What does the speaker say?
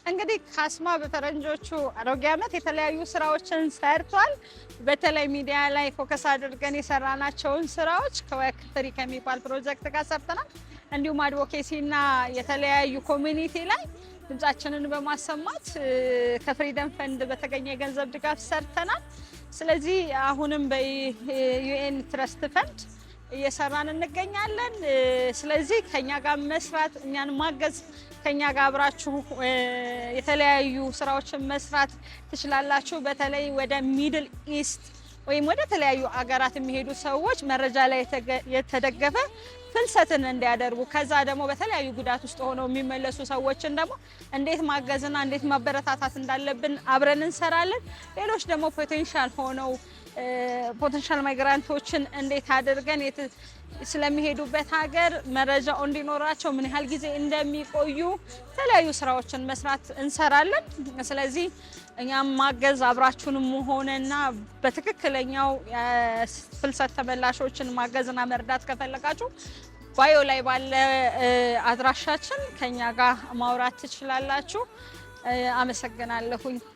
እንግዲህ ካስማ በፈረንጆቹ አሮጌ ዓመት የተለያዩ ስራዎችን ሰርቷል። በተለይ ሚዲያ ላይ ፎከስ አድርገን የሰራናቸውን ስራዎች ከወክትሪ ከሚባል ፕሮጀክት ጋር ሰርተናል። እንዲሁም አድቮኬሲና የተለያዩ ኮሚኒቲ ላይ ድምጻችንን በማሰማት ከፍሪደም ፈንድ በተገኘ የገንዘብ ድጋፍ ሰርተናል። ስለዚህ አሁንም በዩኤን ትረስት ፈንድ እየሰራን እንገኛለን። ስለዚህ ከኛ ጋር መስራት እኛን ማገዝ ከኛ ጋር አብራችሁ የተለያዩ ስራዎችን መስራት ትችላላችሁ። በተለይ ወደ ሚድል ኢስት ወይም ወደ ተለያዩ አገራት የሚሄዱ ሰዎች መረጃ ላይ የተደገፈ ፍልሰትን እንዲያደርጉ ከዛ ደግሞ በተለያዩ ጉዳት ውስጥ ሆነው የሚመለሱ ሰዎችን ደግሞ እንዴት ማገዝና እንዴት ማበረታታት እንዳለብን አብረን እንሰራለን። ሌሎች ደግሞ ፖቴንሻል ማይግራንቶችን እንዴት አድርገን ስለሚሄዱበት ሀገር መረጃው እንዲኖራቸው ምን ያህል ጊዜ እንደሚቆዩ የተለያዩ ስራዎችን መስራት እንሰራለን። ስለዚህ እኛም ማገዝ አብራችሁንም መሆንና በትክክለኛው ፍልሰት ተመላሾችን ማገዝና መርዳት ከፈለጋችሁ ባዮ ላይ ባለ አድራሻችን ከኛ ጋር ማውራት ትችላላችሁ። አመሰግናለሁኝ።